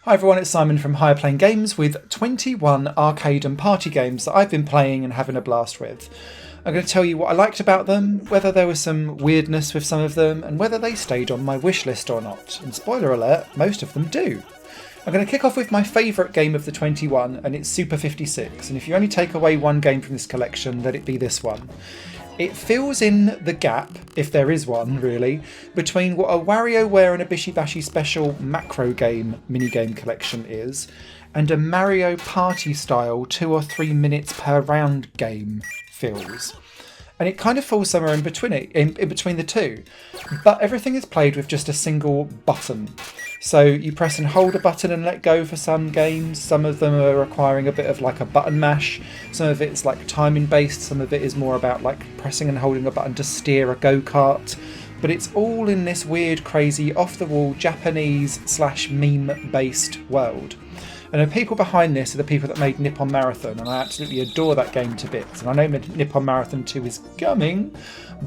Hi everyone, it's Simon from Higher Playing Games with 21 arcade and party games that I've been playing and having a blast with. I'm going to tell you what I liked about them, whether there was some weirdness with some of them, and whether they stayed on my wish list or not. And spoiler alert, most of them do. I'm going to kick off with my favourite game of the 21, and it's Super 56. And if you only take away one game from this collection, let it be this one. It fills in the gap, if there is one really, between what a WarioWare and a Bishi Bashi special macro game minigame collection is, and a Mario Party style 2 or 3 minutes per round game feels. And it kind of falls somewhere in between in between the two. But everything is played with just a single button. So you press and hold a button and let go for some games. Some of them are requiring a bit of like a button mash. Some of it's like timing based. Some of it is more about like pressing and holding a button to steer a go-kart. But it's all in this weird, crazy, off-the-wall Japanese/meme based world. And the people behind this are the people that made Nippon Marathon, and I absolutely adore that game to bits. And I know Nippon Marathon 2 is coming,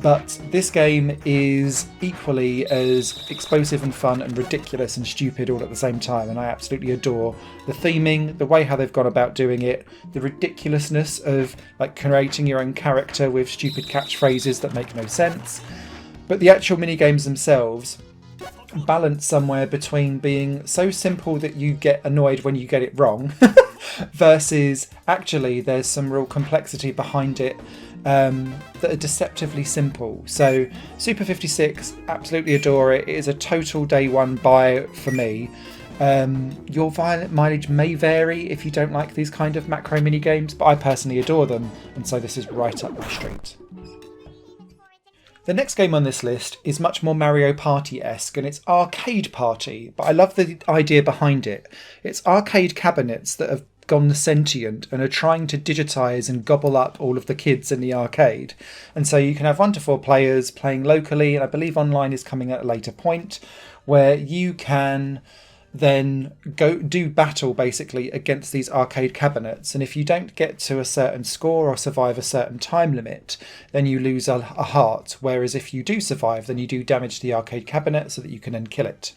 but this game is equally as explosive and fun and ridiculous and stupid all at the same time, and I absolutely adore the theming, the way how they've gone about doing it, the ridiculousness of like creating your own character with stupid catchphrases that make no sense. But the actual minigames themselves balance somewhere between being so simple that you get annoyed when you get it wrong versus actually there's some real complexity behind it that are deceptively simple. So Super 56, absolutely adore it. It is a total day one buy for me. Your violent mileage may vary if you don't like these kind of macro mini games, but I personally adore them, and so this is right up my street. The next game on this list is much more Mario Party-esque, and it's Arcade Party, but I love the idea behind it. It's arcade cabinets that have gone sentient and are trying to digitise and gobble up all of the kids in the arcade. And so you can have 1 to 4 players playing locally, and I believe online is coming at a later point, where you can then go do battle basically against these arcade cabinets, and if you don't get to a certain score or survive a certain time limit, then you lose a heart, whereas if you do survive, then you do damage to the arcade cabinet so that you can then kill it.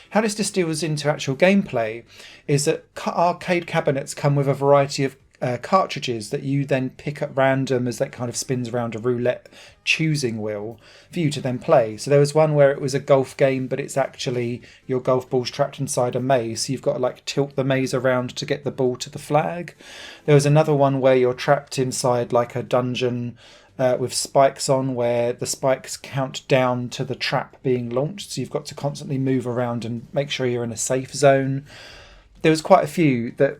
How this distills into actual gameplay is that arcade cabinets come with a variety of cartridges that you then pick at random as that kind of spins around a roulette choosing wheel for you to then play. So there was one where it was a golf game, but it's actually your golf ball's trapped inside a maze, so you've got to like tilt the maze around to get the ball to the flag. There was another one where you're trapped inside like a dungeon with spikes on, where the spikes count down to the trap being launched, so you've got to constantly move around and make sure you're in a safe zone. There was quite a few that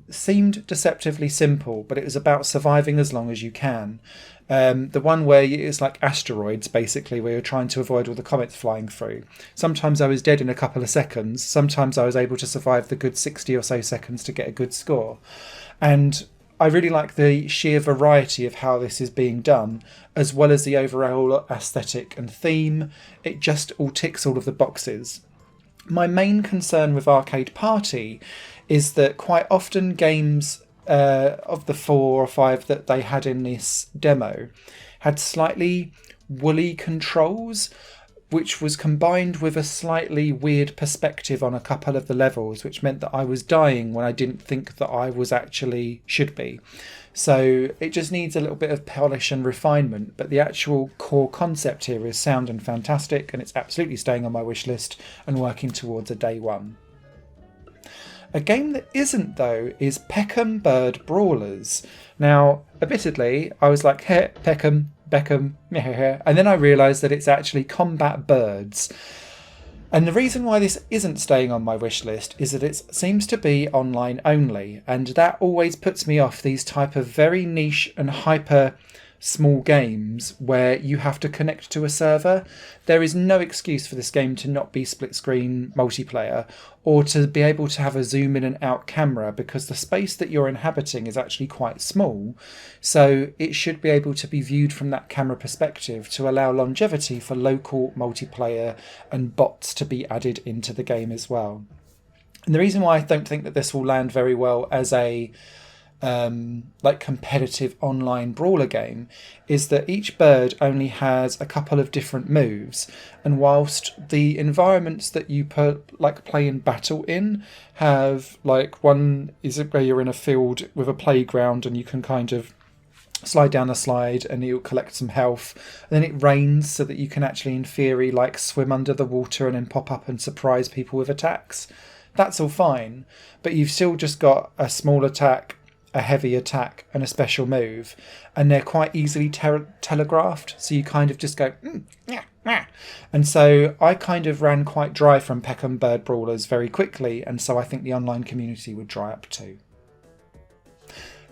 seemed deceptively simple, but it was about surviving as long as you can. The one where it's like asteroids, basically, where you're trying to avoid all the comets flying through. Sometimes I was dead in a couple of seconds. Sometimes I was able to survive the good 60 or so seconds to get a good score. And I really like the sheer variety of how this is being done, as well as the overall aesthetic and theme. It just all ticks all of the boxes. My main concern with Arcade Party is that quite often games of the 4 or 5 that they had in this demo had slightly woolly controls, which was combined with a slightly weird perspective on a couple of the levels, which meant that I was dying when I didn't think that I was actually should be. So it just needs a little bit of polish and refinement, but the actual core concept here is sound and fantastic, and it's absolutely staying on my wish list and working towards a day one. A game that isn't, though, is Peckham Bird Brawlers. Now, admittedly, I was like, hey, Peckham, Beckham, and then I realised that it's actually combat birds. And the reason why this isn't staying on my wish list is that it seems to be online only, and that always puts me off these type of very niche and hyper small games where you have to connect to a server. There is no excuse for this game to not be split screen multiplayer or to be able to have a zoom in and out camera, because the space that you're inhabiting is actually quite small, so it should be able to be viewed from that camera perspective to allow longevity for local multiplayer and bots to be added into the game as well. And the reason why I don't think that this will land very well as a like competitive online brawler game is that each bird only has a couple of different moves, and whilst the environments that you play in battle in have like one is where you're in a field with a playground and you can kind of slide down a slide and you'll collect some health, and then it rains so that you can actually in theory like swim under the water and then pop up and surprise people with attacks. That's all fine, but you've still just got a small attack, a heavy attack and a special move, and they're quite easily telegraphed, so you kind of just go and so I kind of ran quite dry from Peck and Bird Brawlers very quickly, and so I think the online community would dry up too.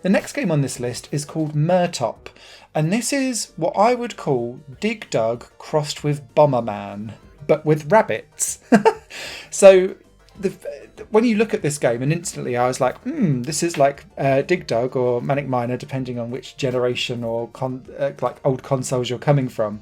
The next game on this list is called Murtop, and this is what I would call Dig Dug crossed with Bomberman, but with rabbits. So when you look at this game, and instantly I was like, this is like Dig Dug or Manic Miner, depending on which generation or like old consoles you're coming from.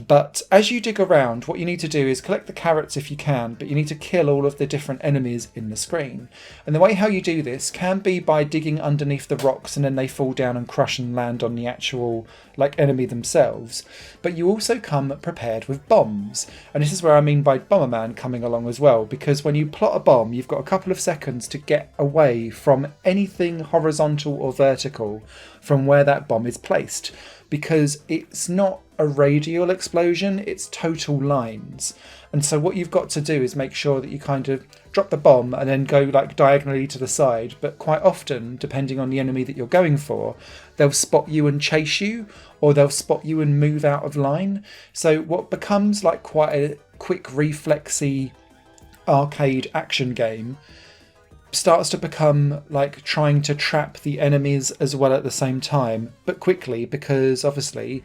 But as you dig around, what you need to do is collect the carrots if you can, but you need to kill all of the different enemies in the screen. And the way how you do this can be by digging underneath the rocks and then they fall down and crush and land on the actual like enemy themselves. But you also come prepared with bombs. And this is where I mean by Bomberman coming along as well, because when you plot a bomb, you've got a couple of seconds to get away from anything horizontal or vertical from where that bomb is placed, because it's not a radial explosion, it's total lines. And so what you've got to do is make sure that you kind of drop the bomb and then go like diagonally to the side, but quite often, depending on the enemy that you're going for, they'll spot you and chase you, or they'll spot you and move out of line. So what becomes like quite a quick reflexy arcade action game starts to become like trying to trap the enemies as well at the same time, but quickly, because obviously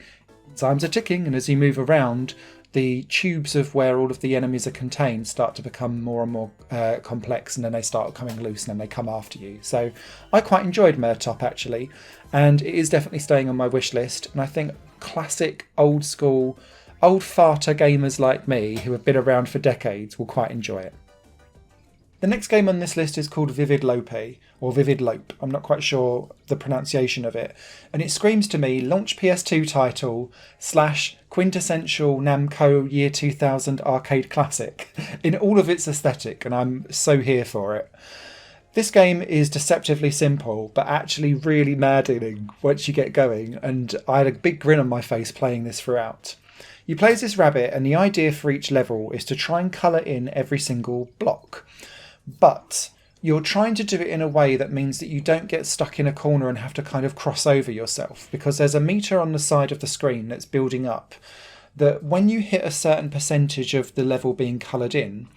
times are ticking, and as you move around, the tubes of where all of the enemies are contained start to become more and more complex, and then they start coming loose and then they come after you. So I quite enjoyed Murtop actually, and it is definitely staying on my wish list, and I think classic old school old farter gamers like me who have been around for decades will quite enjoy it. The next game on this list is called Vividlope, or Vividlope, I'm not quite sure the pronunciation of it, and it screams to me launch PS2 title / quintessential Namco year 2000 arcade classic in all of its aesthetic, and I'm so here for it. This game is deceptively simple, but actually really maddening once you get going, and I had a big grin on my face playing this throughout. You play as this rabbit, and the idea for each level is to try and colour in every single block. But you're trying to do it in a way that means that you don't get stuck in a corner and have to kind of cross over yourself, because there's a meter on the side of the screen that's building up that when you hit a certain percentage of the level being coloured in,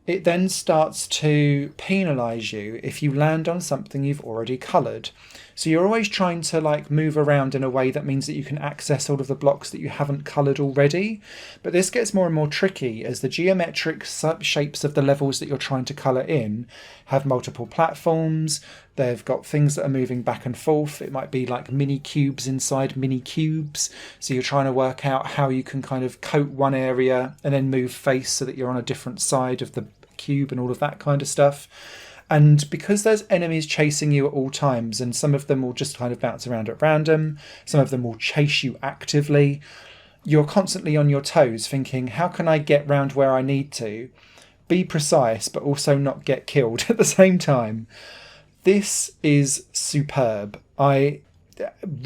it then starts to penalise you if you land on something you've already coloured. So you're always trying to like move around in a way that means that you can access all of the blocks that you haven't coloured already. But this gets more and more tricky as the geometric shapes of the levels that you're trying to colour in have multiple platforms. They've got things that are moving back and forth. It might be like mini cubes inside mini cubes. So you're trying to work out how you can kind of coat one area and then move face so that you're on a different side of the cube and all of that kind of stuff. And because there's enemies chasing you at all times, and some of them will just kind of bounce around at random, some of them will chase you actively, you're constantly on your toes thinking, how can I get round where I need to, be precise, but also not get killed at the same time. This is superb. I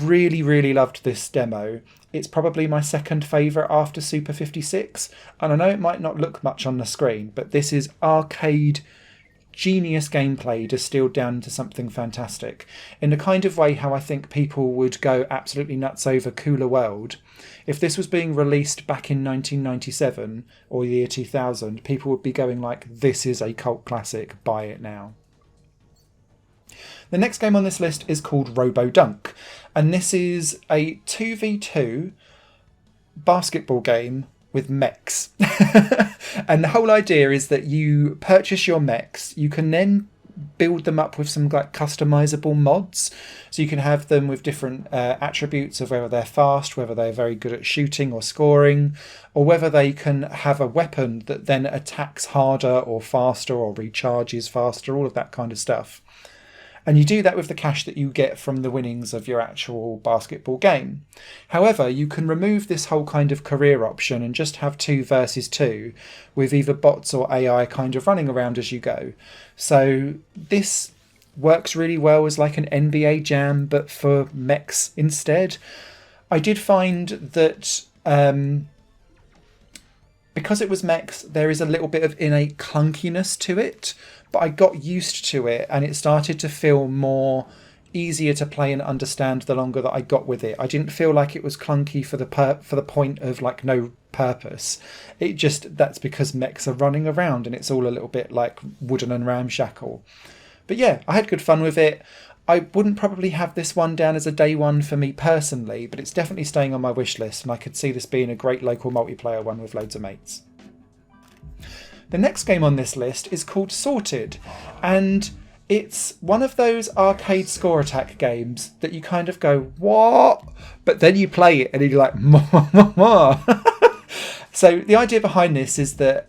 really, really loved this demo. It's probably my second favourite after Super 56, and I know it might not look much on the screen, but this is arcade genius gameplay distilled down into something fantastic, in the kind of way how I think people would go absolutely nuts over Cooler World. If this was being released back in 1997 or year 2000, people would be going like, this is a cult classic, buy it now. The next game on this list is called Robodunk, and this is a 2v2 basketball game with mechs. And the whole idea is that you purchase your mechs, you can then build them up with some like customizable mods, so you can have them with different attributes of whether they're fast, whether they're very good at shooting or scoring, or whether they can have a weapon that then attacks harder or faster or recharges faster, all of that kind of stuff. And you do that with the cash that you get from the winnings of your actual basketball game. However, you can remove this whole kind of career option and just have 2 versus 2 with either bots or AI kind of running around as you go. So this works really well as like an NBA Jam, but for mechs instead. I did find that because it was mechs, there is a little bit of innate clunkiness to it, but I got used to it and it started to feel more easier to play and understand the longer that I got with it. I didn't feel like it was clunky for the point of like no purpose. It just, that's because mechs are running around and it's all a little bit like wooden and ramshackle. But yeah, I had good fun with it. I wouldn't probably have this one down as a day one for me personally, but it's definitely staying on my wish list, and I could see this being a great local multiplayer one with loads of mates. The next game on this list is called Sorted, and it's one of those arcade score attack games that you kind of go, what? But then you play it and you're like, more. So the idea behind this is that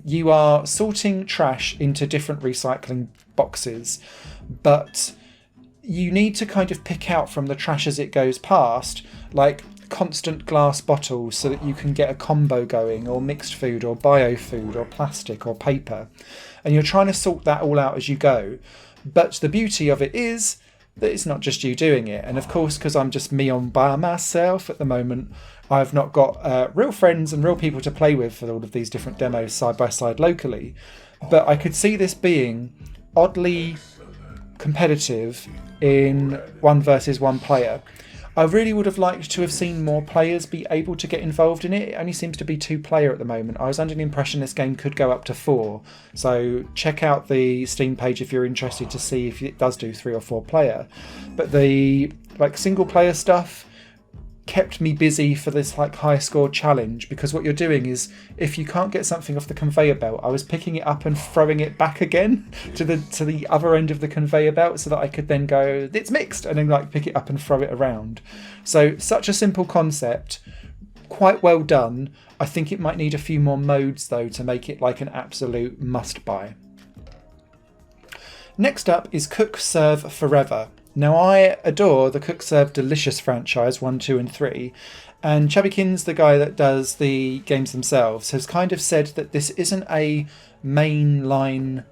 you are sorting trash into different recycling boxes, but you need to kind of pick out from the trash as it goes past, like constant glass bottles so that you can get a combo going, or mixed food or bio food or plastic or paper. And you're trying to sort that all out as you go. But the beauty of it is that it's not just you doing it. And of course, because I'm just me on by myself at the moment, I've not got real friends and real people to play with for all of these different demos side by side locally. But I could see this being oddly competitive in 1 versus 1 player. I really would have liked to have seen more players be able to get involved in it. It only seems to be 2 player at the moment. I was under the impression this game could go up to 4. So check out the Steam page if you're interested to see if it does do 3 or 4 player. But the like single player stuff kept me busy for this like high score challenge, because what you're doing is, if you can't get something off the conveyor belt, I was picking it up and throwing it back again to the other end of the conveyor belt so that I could then go, it's mixed, and then like pick it up and throw it around. So such a simple concept, quite well done. I think it might need a few more modes though to make it like an absolute must buy. Next up is Cook Serve Forever. Now, I adore the Cook Serve Delicious franchise 1, 2 and 3, and Chubbykins, the guy that does the games themselves, has kind of said that this isn't a mainline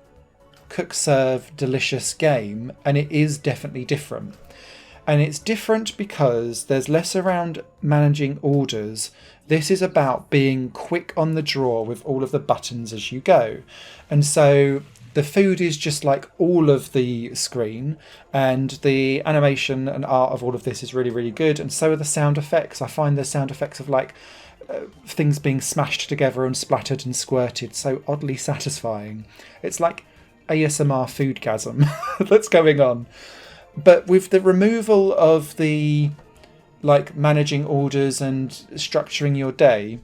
Cook Serve Delicious game, and it is definitely different. And it's different because there's less around managing orders. This is about being quick on the draw with all of the buttons as you go. And so the food is just like all of the screen, and the animation and art of all of this is really, really good. And so are the sound effects. I find the sound effects of like things being smashed together and splattered and squirted so oddly satisfying. It's like ASMR foodgasm that's going on. But with the removal of the like managing orders and structuring your day,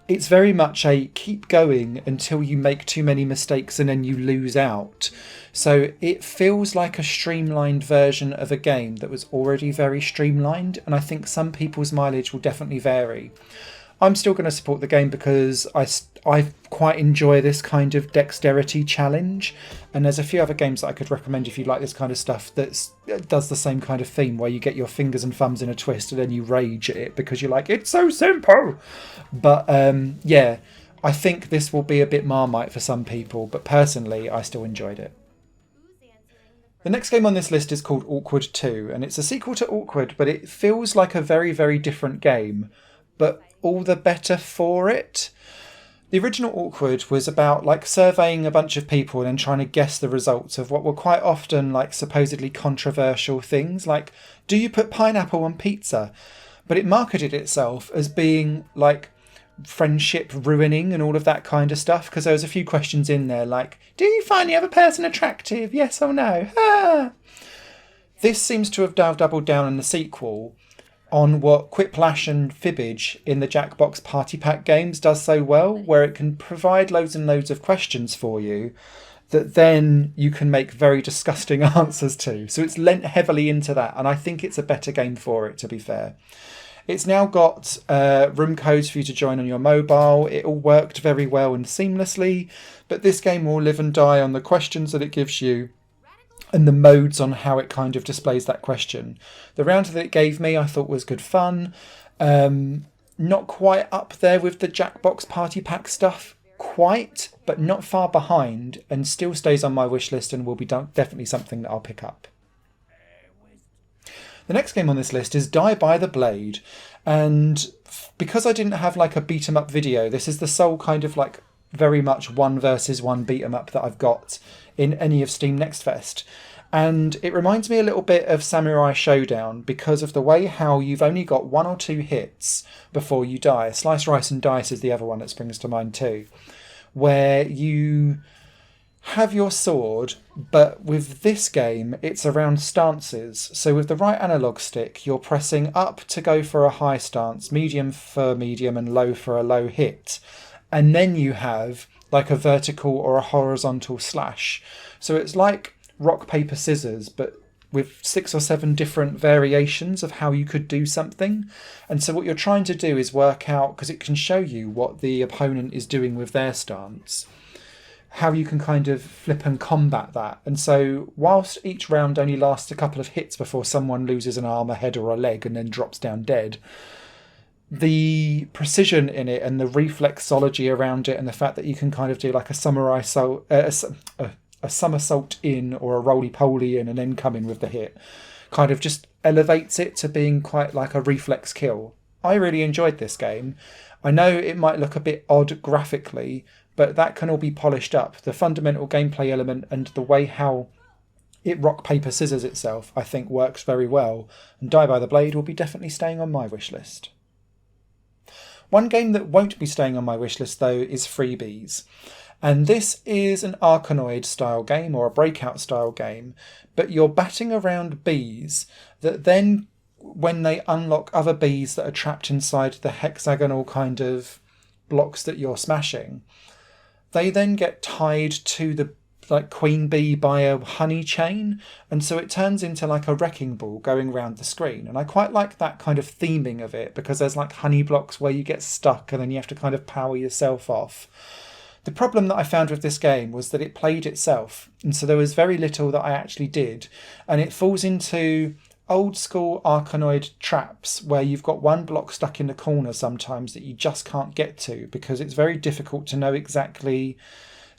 it's very much a keep going until you make too many mistakes and then you lose out. So it feels like a streamlined version of a game that was already very streamlined, and I think some people's mileage will definitely vary. I'm still going to support the game because I quite enjoy this kind of dexterity challenge, and there's a few other games that I could recommend if you like this kind of stuff that does the same kind of theme, where you get your fingers and thumbs in a twist and then you rage at it because you're like, it's so simple. But yeah, I think this will be a bit Marmite for some people, but personally I still enjoyed it. The next game on this list is called Awkward 2, and it's a sequel to Awkward, but it feels like a very, very different game, but all the better for it. The original Awkward was about like surveying a bunch of people and then trying to guess the results of what were quite often like supposedly controversial things, like, do you put pineapple on pizza? But it marketed itself as being like friendship ruining and all of that kind of stuff, because there was a few questions in there like, do you find the other person attractive, yes or no? Ah! This seems to have doubled down in the sequel on what Quiplash and Fibbage in the Jackbox Party Pack games does so well, where it can provide loads and loads of questions for you that then you can make very disgusting answers to. So it's lent heavily into that, and I think it's a better game for it, to be fair. It's now got room codes for you to join on your mobile. It all worked very well and seamlessly, but this game will live and die on the questions that it gives you and the modes on how it kind of displays that question. The round that it gave me I thought was good fun. Not quite up there with the Jackbox Party Pack stuff, quite, but not far behind, and still stays on my wish list and will be definitely something that I'll pick up. The next game on this list is Die by the Blade, and because I didn't have like a beat 'em up video, this is the sole kind of like very much 1 versus 1 beat 'em up that I've got in any of Steam Next Fest. And it reminds me a little bit of Samurai Showdown because of the way how you've only got 1 or 2 hits before you die. Slice, Rice and Dice is the other one that springs to mind too, where you have your sword, but with this game it's around stances. So with the right analog stick you're pressing up to go for a high stance, medium for medium and low for a low hit, and then you have like a vertical or a horizontal slash. So it's like rock, paper, scissors, but with 6 or 7 different variations of how you could do something. And so what you're trying to do is work out, because it can show you what the opponent is doing with their stance, how you can kind of flip and combat that. And so whilst each round only lasts a couple of hits before someone loses an arm, a head or a leg and then drops down dead, the precision in it and the reflexology around it and the fact that you can kind of do like a somersault in or a roly-poly in and then come in with the hit kind of just elevates it to being quite like a reflex kill. I really enjoyed this game. I know it might look a bit odd graphically, but that can all be polished up. The fundamental gameplay element and the way how it rock, paper, scissors itself, I think works very well, and Die by the Blade will be definitely staying on my wish list. One game that won't be staying on my wish list though is Freebies. And this is an Arkanoid style game or a breakout style game, but you're batting around bees that then, when they unlock other bees that are trapped inside the hexagonal kind of blocks that you're smashing, they then get tied to the like queen bee by a honey chain, and so it turns into like a wrecking ball going around the screen. And I quite like that kind of theming of it because there's like honey blocks where you get stuck and then you have to kind of power yourself off. The problem that I found with this game was that it played itself, and so there was very little that I actually did, and it falls into old school Arkanoid traps where you've got one block stuck in the corner sometimes that you just can't get to because it's very difficult to know exactly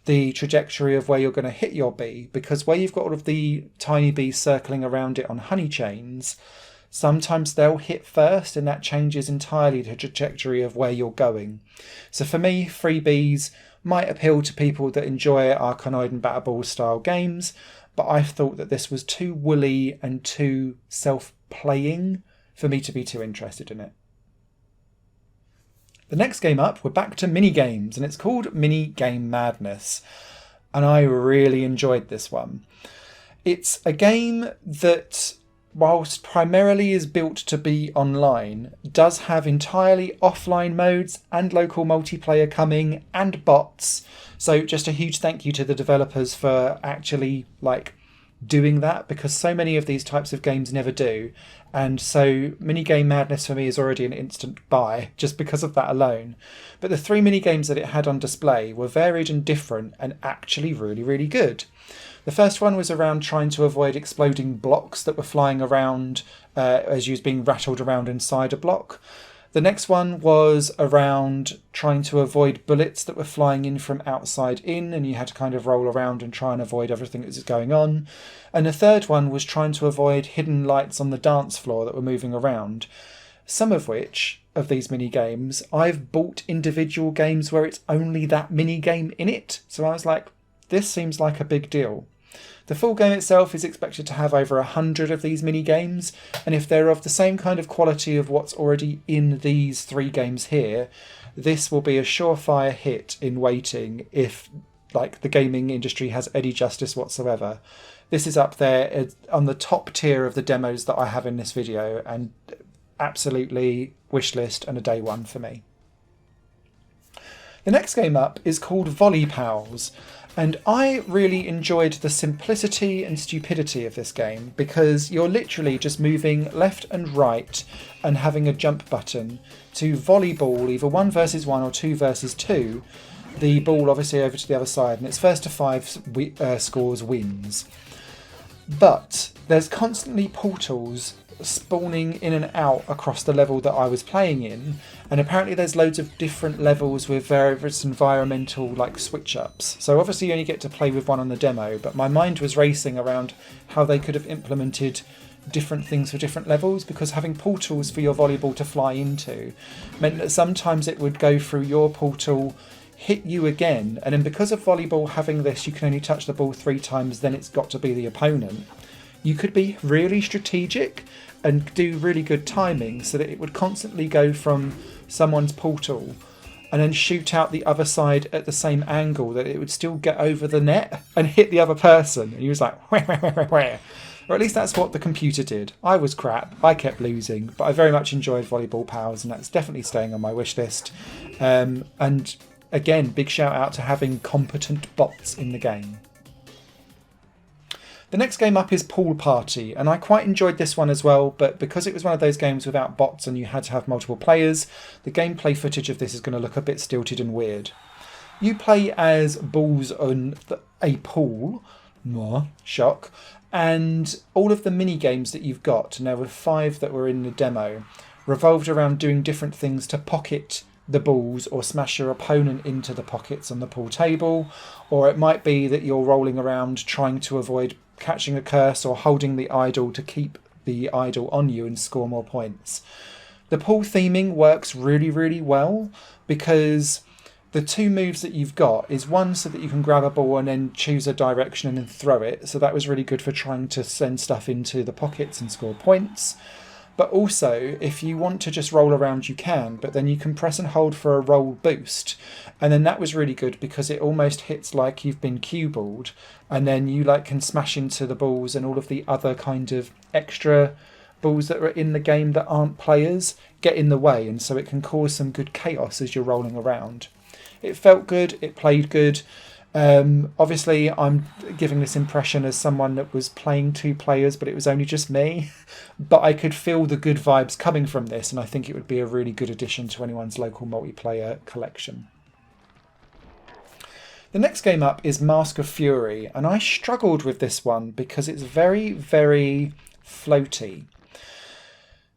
the trajectory of where you're going to hit your bee, because where you've got all of the tiny bees circling around it on honey chains, sometimes they'll hit first and that changes entirely the trajectory of where you're going. So for me, Freebies might appeal to people that enjoy Arkanoid and Battle Ball style games, but I thought that this was too woolly and too self-playing for me to be too interested in it. The next game up, we're back to minigames, and it's called Minigame Madness, and I really enjoyed this one. It's a game that, whilst primarily is built to be online, does have entirely offline modes and local multiplayer coming and bots. So just a huge thank you to the developers for actually like doing that, because so many of these types of games never do. And so Minigame Madness for me is already an instant buy just because of that alone. But the 3 minigames that it had on display were varied and different and actually really, really good. The first one was around trying to avoid exploding blocks that were flying around as you was being rattled around inside a block. The next one was around trying to avoid bullets that were flying in from outside in, and you had to kind of roll around and try and avoid everything that was going on. And the third one was trying to avoid hidden lights on the dance floor that were moving around. Some of which, of these mini-games, I've bought individual games where it's only that mini-game in it. So I was like, this seems like a big deal. The full game itself is expected to have over 100 of these mini-games, and if they're of the same kind of quality of what's already in these 3 games here, this will be a surefire hit in waiting if like the gaming industry has any justice whatsoever. This is up there on the top tier of the demos that I have in this video, and absolutely wishlist and a day one for me. The next game up is called Volley Pals. And I really enjoyed the simplicity and stupidity of this game because you're literally just moving left and right and having a jump button to volleyball either 1 versus 1 or 2 versus 2. The ball obviously over to the other side, and it's first to 5 scores wins. But there's constantly portals spawning in and out across the level that I was playing in, and apparently there's loads of different levels with various environmental like switch ups. So obviously you only get to play with one on the demo, but my mind was racing around how they could have implemented different things for different levels, because having portals for your volleyball to fly into meant that sometimes it would go through your portal, hit you again, and then because of volleyball having this, you can only touch the ball 3 times, then it's got to be the opponent. You could be really strategic and do really good timing so that it would constantly go from someone's portal and then shoot out the other side at the same angle that it would still get over the net and hit the other person. And he was like, where? Or at least that's what the computer did. I was crap, I kept losing, but I very much enjoyed Volleyball Pals, and that's definitely staying on my wish list. And again, big shout out to having competent bots in the game. The next game up is Pool Party, and I quite enjoyed this one as well, but because it was one of those games without bots and you had to have multiple players, the gameplay footage of this is going to look a bit stilted and weird. You play as balls on a pool, shock, and all of the mini games that you've got, and there were 5 that were in the demo, revolved around doing different things to pocket the balls or smash your opponent into the pockets on the pool table, or it might be that you're rolling around trying to avoid catching a curse or holding the idol to keep the idol on you and score more points. The pool theming works really, really well, because the 2 moves that you've got is one so that you can grab a ball and then choose a direction and then throw it. So that was really good for trying to send stuff into the pockets and score points. But also, if you want to just roll around, you can, but then you can press and hold for a roll boost. And then that was really good because it almost hits like you've been cue balled, and then you can smash into the balls, and all of the other kind of extra balls that are in the game that aren't players get in the way, and so it can cause some good chaos as you're rolling around. It felt good, it played good. Obviously, I'm giving this impression as someone that was playing 2 players, but it was only just me. But I could feel the good vibes coming from this, and I think it would be a really good addition to anyone's local multiplayer collection. The next game up is Mask of Fury, and I struggled with this one because it's very, very floaty.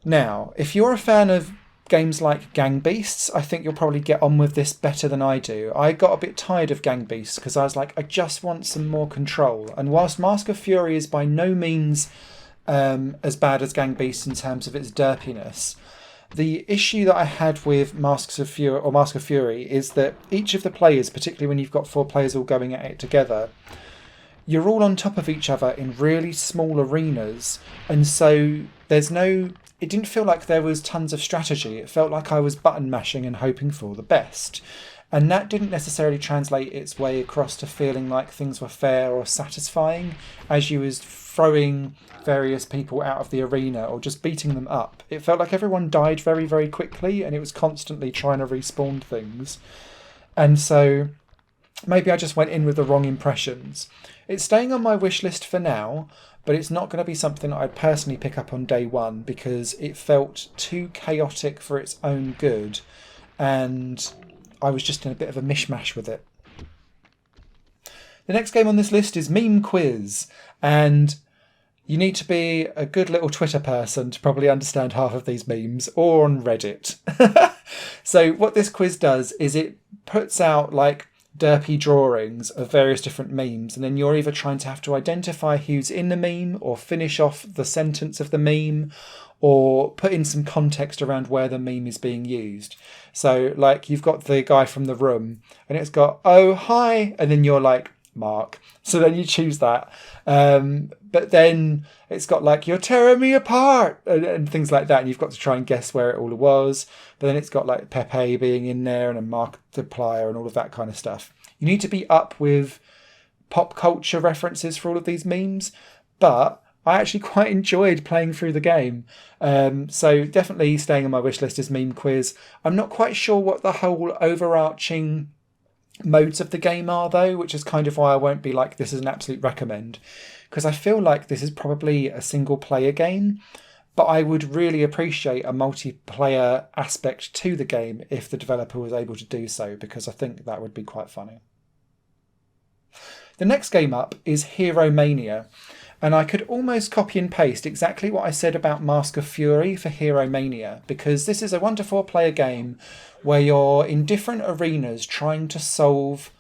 Now, if you're a fan of games like Gang Beasts, I think you'll probably get on with this better than I do. I got a bit tired of Gang Beasts because I was like, I just want some more control. And whilst Mask of Fury is by no means as bad as Gang Beasts in terms of its derpiness, the issue that I had with Mask of Fury is that each of the players, particularly when you've got 4 players all going at it together, you're all on top of each other in really small arenas, and so it didn't feel like there was tons of strategy. It felt like I was button mashing and hoping for the best. And that didn't necessarily translate its way across to feeling like things were fair or satisfying as you was throwing various people out of the arena or just beating them up. It felt like everyone died very, very quickly, and it was constantly trying to respawn things. And so maybe I just went in with the wrong impressions. It's staying on my wish list for now, but it's not going to be something that I'd personally pick up on day one because it felt too chaotic for its own good, and I was just in a bit of a mishmash with it. The next game on this list is Meme Quiz, and you need to be a good little Twitter person to probably understand half of these memes, or on Reddit. So what this quiz does is it puts out derpy drawings of various different memes, and then you're either trying to have to identify who's in the meme or finish off the sentence of the meme or put in some context around where the meme is being used. So you've got the guy from The Room and it's got, oh hi, and then you're like, Mark. So then you choose that. But then it's got you're tearing me apart and things like that, and you've got to try and guess where it all was. But then it's got Pepe being in there and a Markiplier and all of that kind of stuff. You need to be up with pop culture references for all of these memes, but I actually quite enjoyed playing through the game. So definitely staying on my wish list is Meme Quiz. I'm not quite sure what the whole overarching modes of the game are though, which is kind of why I won't be this is an absolute recommend, because I feel like this is probably a single player game, but I would really appreciate a multiplayer aspect to the game if the developer was able to do so, because I think that would be quite funny. The next game up is Hero Mania, And I could almost copy and paste exactly what I said about Mask of Fury for Hero Mania, because this is a 1 to 4 player game where you're in different arenas trying to solve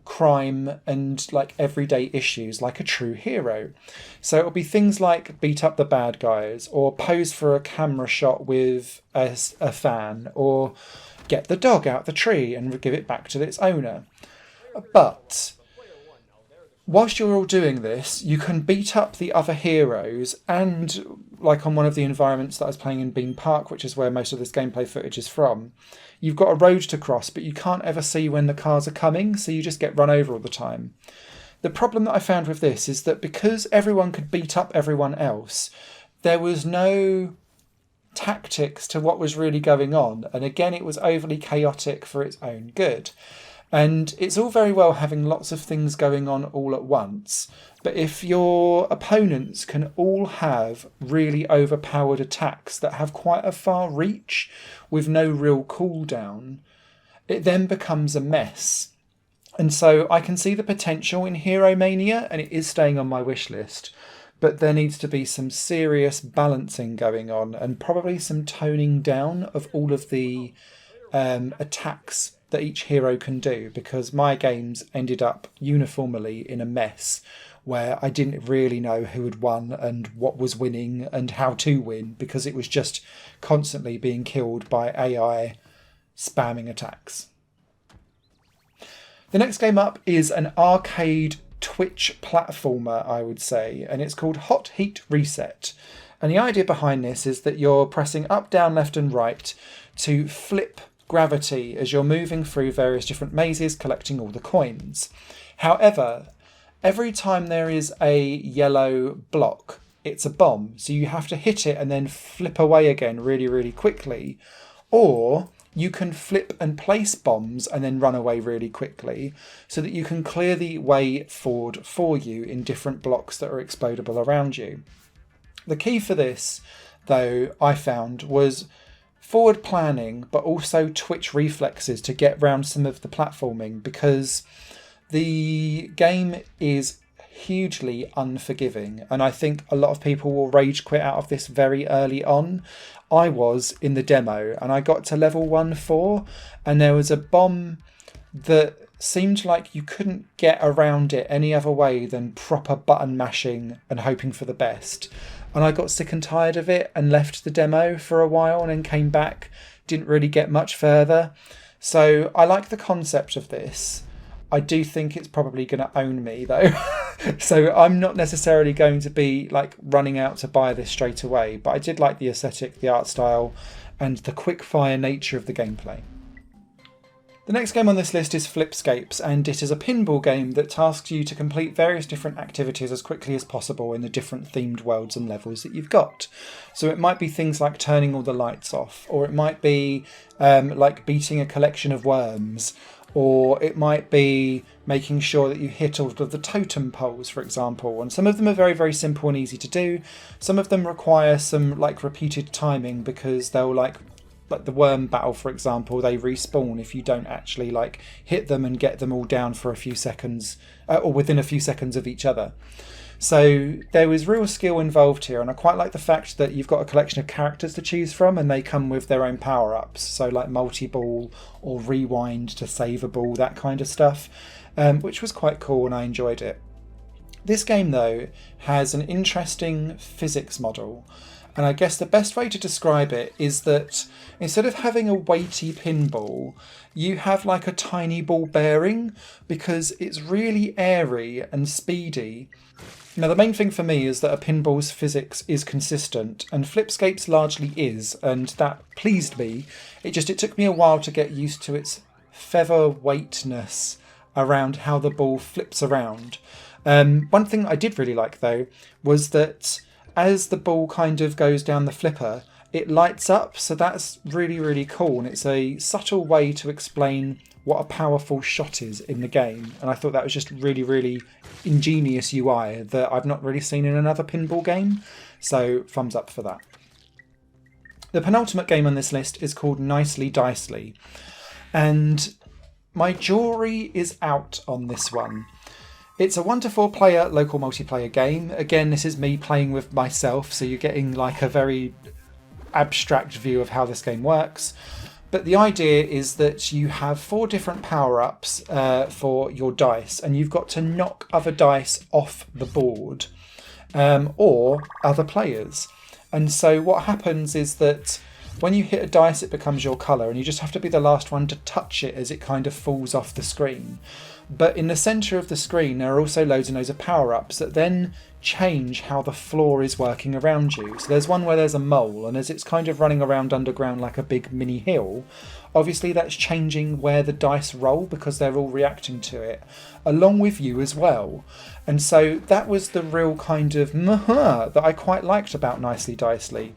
crime and like everyday issues like a true hero. So it'll be things like beat up the bad guys, or pose for a camera shot with a fan, or get the dog out the tree and give it back to its owner. But whilst you're all doing this, you can beat up the other heroes, and like on one of the environments that I was playing in Bean Park, which is where most of this gameplay footage is from, you've got a road to cross, but you can't ever see when the cars are coming, so you just get run over all the time. The problem that I found with this is that because everyone could beat up everyone else, there was no tactics to what was really going on, and again it was overly chaotic for its own good. And it's all very well having lots of things going on all at once, but if your opponents can all have really overpowered attacks that have quite a far reach with no real cooldown, it then becomes a mess. And so I can see the potential in Hero Mania, and it is staying on my wish list, but there needs to be some serious balancing going on, and probably some toning down of all of the attacks that each hero can do, because my games ended up uniformly in a mess where I didn't really know who had won and what was winning and how to win, because it was just constantly being killed by AI spamming attacks. The next game up is an arcade Twitch platformer, I would say, and it's called Hot Heat Reset. And the idea behind this is that you're pressing up, down, left and right to flip gravity as you're moving through various different mazes, collecting all the coins. However, every time there is a yellow block, it's a bomb, so you have to hit it and then flip away again really, really quickly. Or you can flip and place bombs and then run away really quickly, so that you can clear the way forward for you in different blocks that are explodable around you. The key for this, though, I found, was forward planning, but also twitch reflexes to get round some of the platforming, because the game is hugely unforgiving, and I think a lot of people will rage quit out of this very early on. I was in the demo and I got to level 1-4, and there was a bomb that seemed like you couldn't get around it any other way than proper button mashing and hoping for the best. And I got sick and tired of it and left the demo for a while and then came back, didn't really get much further. So I like the concept of this. I do think it's probably going to own me though. So I'm not necessarily going to be like running out to buy this straight away, but I did like the aesthetic, the art style and the quick fire nature of the gameplay. The next game on this list is Flipscapes, and it is a pinball game that tasks you to complete various different activities as quickly as possible in the different themed worlds and levels that you've got. So it might be things like turning all the lights off, or it might be like beating a collection of worms, or it might be making sure that you hit all of the totem poles, for example. And some of them are very, very simple and easy to do. Some of them require some like repeated timing, because they'll like the worm battle, for example, they respawn if you don't actually like hit them and get them all down for a few seconds, or within a few seconds of each other. So there was real skill involved here, and I quite like the fact that you've got a collection of characters to choose from, and they come with their own power-ups, so like multi-ball or rewind to save a ball, that kind of stuff, which was quite cool and I enjoyed it. This game, though, has an interesting physics model. And I guess the best way to describe it is that instead of having a weighty pinball, you have like a tiny ball bearing, because it's really airy and speedy. Now, the main thing for me is that a pinball's physics is consistent, and Flipscapes largely is, and that pleased me. It took me a while to get used to its featherweightness around how the ball flips around. One thing I did really like, though, was that as the ball kind of goes down the flipper, it lights up, so that's really, really cool, and it's a subtle way to explain what a powerful shot is in the game, and I thought that was just really, really ingenious UI that I've not really seen in another pinball game, so thumbs up for that. The penultimate game on this list is called Nicely Dicely, and my jury is out on this one. It's a 1 to 4 player local multiplayer game. Again, this is me playing with myself, so you're getting like a very abstract view of how this game works. But the idea is that you have 4 different power-ups for your dice, and you've got to knock other dice off the board or other players. And so what happens is that when you hit a dice, it becomes your colour, and you just have to be the last one to touch it as it kind of falls off the screen. But in the centre of the screen, there are also loads and loads of power-ups that then change how the floor is working around you. So there's one where there's a mole, and as it's kind of running around underground like a big mini hill, obviously that's changing where the dice roll because they're all reacting to it, along with you as well. And so that was the real kind of that I quite liked about Nicely Dicely.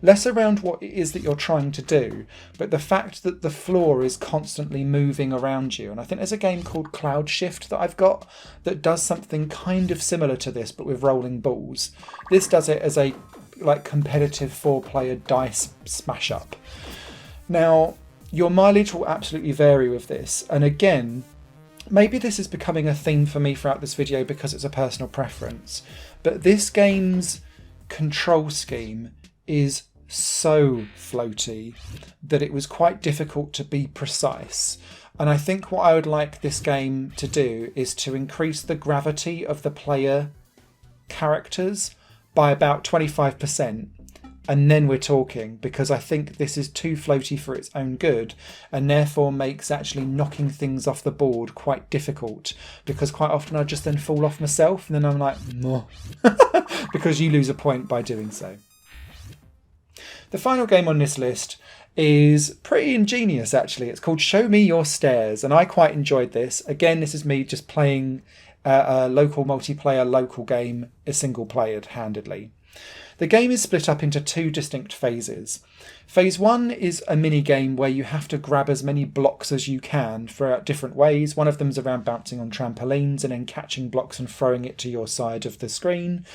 Less around what it is that you're trying to do, but the fact that the floor is constantly moving around you. And I think there's a game called Cloud Shift that I've got that does something kind of similar to this, but with rolling balls. This does it as a like competitive 4-player dice smash up. Now, your mileage will absolutely vary with this. And again, maybe this is becoming a theme for me throughout this video because it's a personal preference. But this game's control scheme is so floaty that it was quite difficult to be precise. And I think what I would like this game to do is to increase the gravity of the player characters by about 25%. And then we're talking, because I think this is too floaty for its own good, and therefore makes actually knocking things off the board quite difficult, because quite often I just then fall off myself and then I'm like, because you lose a point by doing so. The final game on this list is pretty ingenious actually. It's called Show Me Your Stairs, and I quite enjoyed this. Again, this is me just playing a local multiplayer local game, a single playered handedly. The game is split up into 2 distinct phases. Phase 1 is a mini game where you have to grab as many blocks as you can throughout different ways. One of them is around bouncing on trampolines and then catching blocks and throwing it to your side of the screen.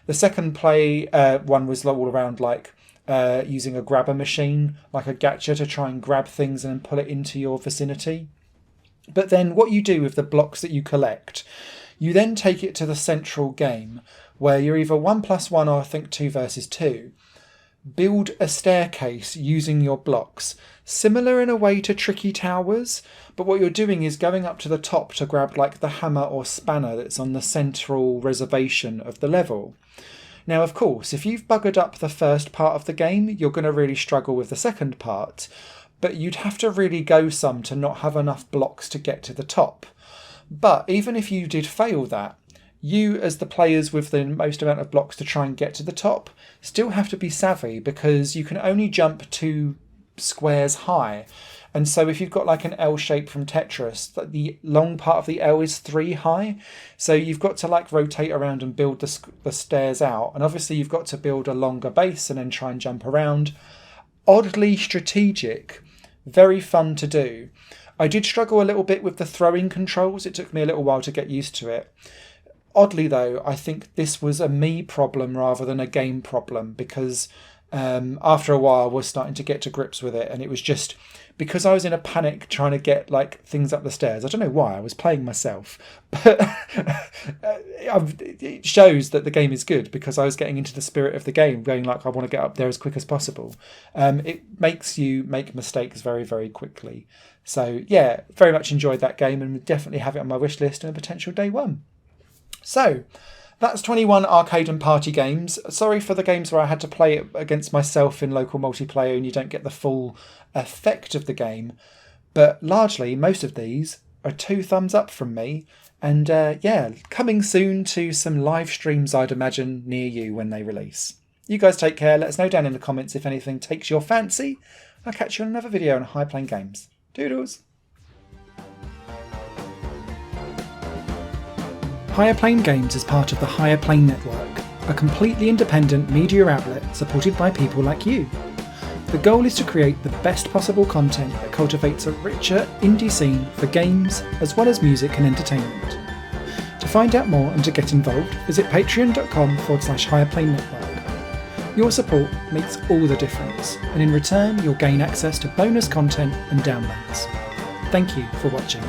The second one was all around like using a grabber machine, like a gacha, to try and grab things and then pull it into your vicinity. But then what you do with the blocks that you collect, you then take it to the central game, where you're either 1+1 or I think 2 versus 2. Build a staircase using your blocks, similar in a way to Tricky Towers, but what you're doing is going up to the top to grab like the hammer or spanner that's on the central reservation of the level. Now, of course, if you've buggered up the first part of the game, you're going to really struggle with the second part, but you'd have to really go some to not have enough blocks to get to the top. But even if you did fail that, you as the players with the most amount of blocks to try and get to the top still have to be savvy, because you can only jump 2 squares high. And so if you've got like an L shape from Tetris, the long part of the L is 3 high. So you've got to like rotate around and build the stairs out. And obviously you've got to build a longer base and then try and jump around. Oddly strategic, very fun to do. I did struggle a little bit with the throwing controls. It took me a little while to get used to it. Oddly though, I think this was a me problem rather than a game problem, because after a while I was starting to get to grips with it, and it was just because I was in a panic trying to get like things up the stairs. I don't know why, I was playing myself, but it shows that the game is good because I was getting into the spirit of the game, going like I want to get up there as quick as possible. It makes you make mistakes very, very quickly. So yeah, very much enjoyed that game and would definitely have it on my wish list and a potential day one. So that's 21 arcade and party games. Sorry for the games where I had to play it against myself in local multiplayer and you don't get the full effect of the game. But largely, most of these are 2 thumbs up from me. And yeah, coming soon to some live streams, I'd imagine, near you when they release. You guys take care. Let us know down in the comments if anything takes your fancy. I'll catch you on another video on High Plane Games. Doodles! Higher Plane Games is part of the Higher Plane Network, a completely independent media outlet supported by people like you. The goal is to create the best possible content that cultivates a richer indie scene for games as well as music and entertainment. To find out more and to get involved, visit patreon.com/Higher Plane Network. Your support makes all the difference, and in return you'll gain access to bonus content and downloads. Thank you for watching.